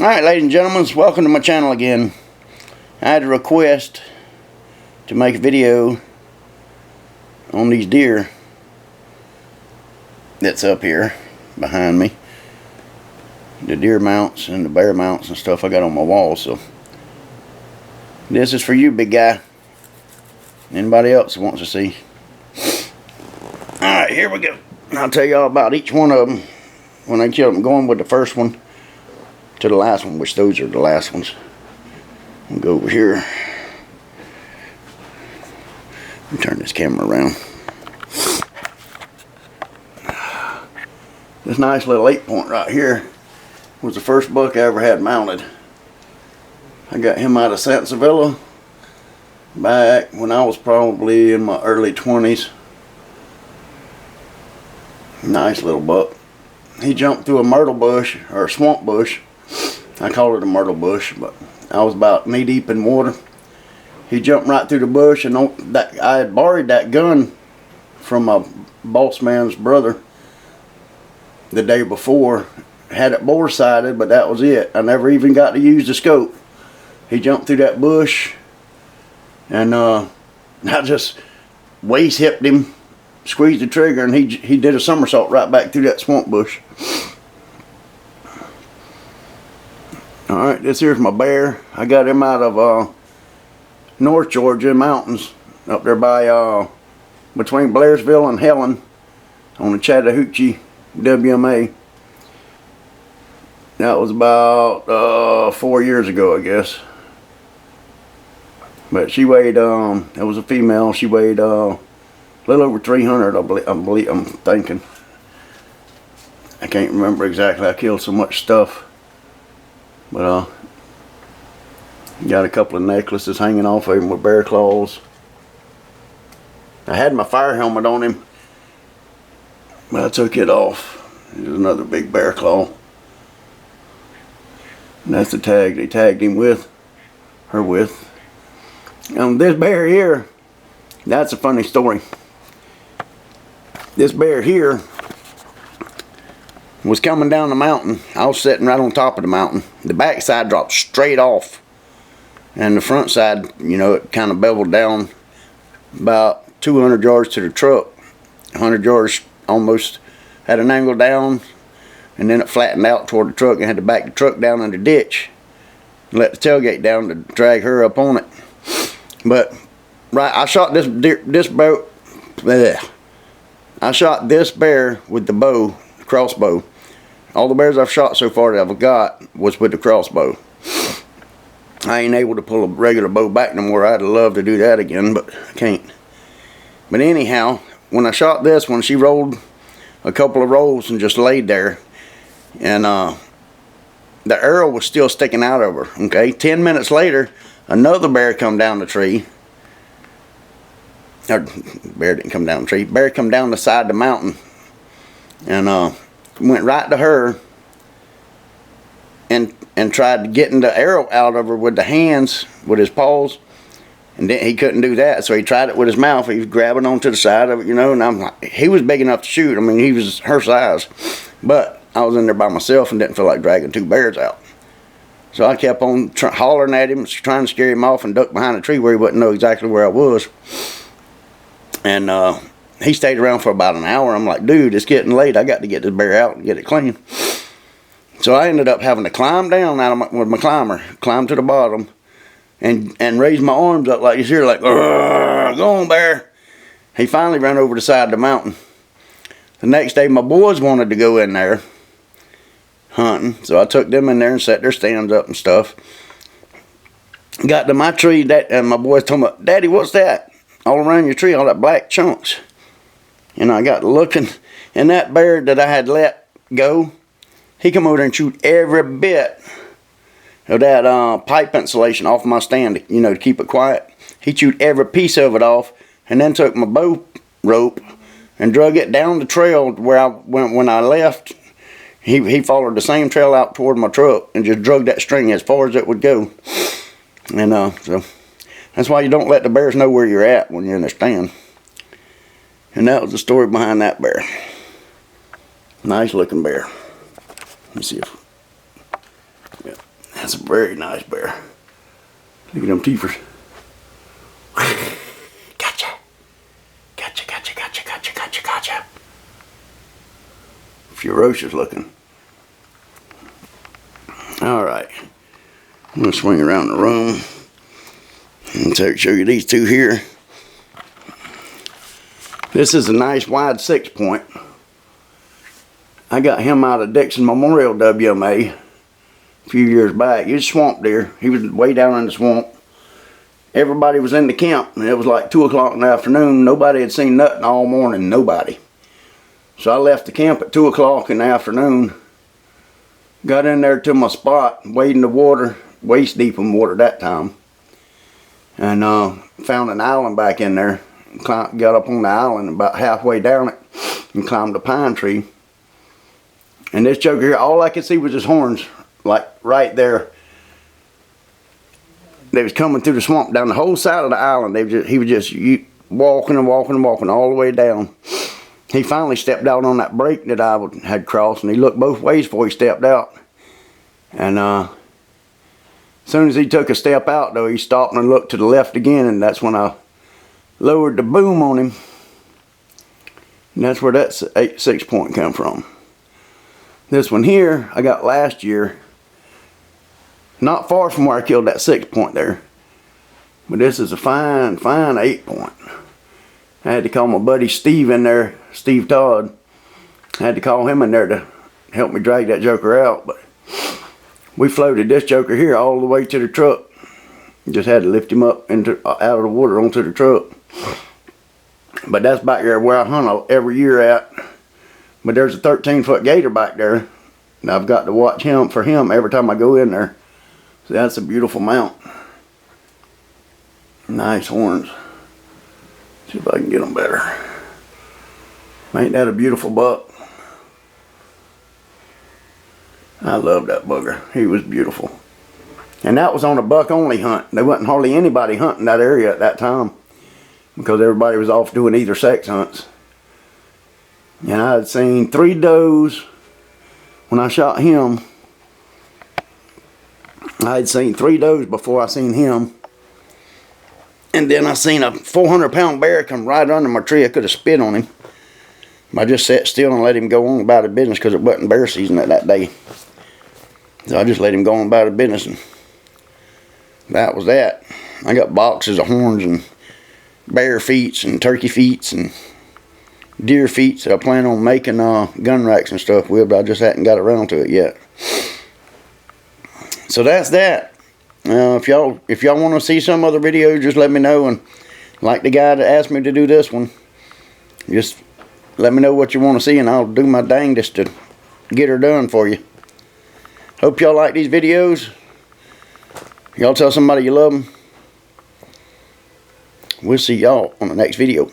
Alright, ladies and gentlemen, welcome to my channel again. I had a request to make a video on these deer that's up here behind me. The deer mounts and the bear mounts and stuff I got on my wall. So this is for you, big guy. Anybody else that wants to see. Alright, here we go. I'll tell you all about each one of them when I kill them. I'm going with the first one to the last one, which those are the last ones. I'll go over here. Let me turn this camera around. This nice little 8-point right here was the first buck I ever had mounted. I got him out of Santa Sevilla back when I was probably in my early 20s. Nice little buck. He jumped through a myrtle bush, or a swamp bush. I call it a myrtle bush, but I was about knee deep in water. He jumped right through the bush, and I had borrowed that gun from my boss man's brother the day before. Had it bore sighted, but that was it. I never even got to use the scope. He jumped through that bush, and I just waist hipped him, squeezed the trigger, and he did a somersault right back through that swamp bush. Alright, this here's my bear. I got him out of North Georgia mountains, up there by between Blairsville and Helen on the Chattahoochee WMA. That was about 4 years ago, I guess. But she weighed, it was a female, she weighed a little over 300, I'm thinking. I can't remember exactly, I killed so much stuff. But got a couple of necklaces hanging off of him with bear claws. I had my fire helmet on him, but I took it off. There's another big bear claw. And that's the tag they tagged him with, her with. This bear here, that's a funny story. This bear here was coming down the mountain. I was sitting right on top of the mountain. The back side dropped straight off, and the front side, you know, it kind of beveled down about 200 yards to the truck. 100 yards almost, had an angle down, and then it flattened out toward the truck and had to back the truck down in the ditch and let the tailgate down to drag her up on it. But right, I shot this bow. I shot this bear with the bow, crossbow. All the bears I've shot so far that I've got was with the crossbow. I ain't able to pull a regular bow back no more. I'd love to do that again, but I can't. But anyhow, when I shot this one, she rolled a couple of rolls and just laid there, and the arrow was still sticking out of her. Okay, 10 minutes later, another bear come down the tree. Or, bear didn't come down the tree. Bear come down the side of the mountain, and went right to her and tried getting the arrow out of her with the hands, with his paws, and then he couldn't do that, so he tried it with his mouth. He was grabbing onto the side of it, you know, and I'm like, he was big enough to shoot. I mean, he was her size, but I was in there by myself and didn't feel like dragging two bears out. So I kept on hollering at him, trying to scare him off, and ducked behind a tree where he wouldn't know exactly where I was. And he stayed around for about an hour. I'm like, dude, it's getting late. I got to get this bear out and get it clean. So I ended up having to climb down with my climber, climb to the bottom, and raise my arms up like you hear, like, go on, bear. He finally ran over the side of the mountain. The next day, my boys wanted to go in there hunting, so I took them in there and set their stands up and stuff. Got to my tree, and my boys told me, Daddy, what's that? All around your tree, all that black chunks. And I got looking, and that bear that I had let go, he come over there and chewed every bit of that pipe insulation off my stand, you know, to keep it quiet. He chewed every piece of it off, and then took my bow rope and drug it down the trail where I went when I left. He followed the same trail out toward my truck and just drug that string as far as it would go. And so that's why you don't let the bears know where you're at when you're in the stand. And that was the story behind that bear. Nice looking bear. Let me see if, yeah, That's a very nice bear. Look at them teethers. Gotcha. Gotcha, gotcha, gotcha, gotcha, gotcha, gotcha. Ferocious looking. Alright. I'm going to swing around the room and show you these two here. This is a nice wide 6-point. I got him out of Dixon Memorial WMA a few years back. He was a swamp deer. He was way down in the swamp. Everybody was in the camp, and it was like 2 o'clock in the afternoon. Nobody had seen nothing all morning, nobody. So I left the camp at 2 o'clock in the afternoon, got in there to my spot, wading the water, waist deep in water that time, and found an island back in there. Got up on the island, about halfway down it, and climbed a pine tree. And this joker here, all I could see was his horns, like right there. They was coming through the swamp down the whole side of the island. He was just walking and walking and walking all the way down. He finally stepped out on that break that I had crossed, and he looked both ways before he stepped out. And as soon as he took a step out, though, he stopped and looked to the left again, and that's when I lowered the boom on him. And that's where that 6-point come from. This one here, I got last year. Not far from where I killed that 6-point there. But this is a fine, fine 8-point. I had to call my buddy Steve in there, Steve Todd. I had to call him in there to help me drag that joker out. But we floated this joker here all the way to the truck. Just had to lift him up out of the water onto the truck. But that's back there where I hunt every year at. But there's a 13-foot gator back there. And I've got to watch him for him every time I go in there. So that's a beautiful mount. Nice horns. See if I can get them better. Ain't that a beautiful buck? I love that bugger. He was beautiful. And that was on a buck only hunt. There wasn't hardly anybody hunting that area at that time, because everybody was off doing either sex hunts. And I had seen 3 does when I shot him. I had seen 3 does before I seen him. And then I seen a 400-pound bear come right under my tree. I could have spit on him. I just sat still and let him go on about his business, because it wasn't bear season that day. So I just let him go on about his business, and that was that. I got boxes of horns and bear feet and turkey feet and deer feet that I plan on making gun racks and stuff with, but I just hadn't got around to it yet. So that's that. If y'all want to see some other videos, just let me know. And like the guy that asked me to do this one, just let me know what you want to see, and I'll do my dangest to get her done for you. Hope y'all like these videos. Y'all tell somebody you love them. We'll see y'all on the next video.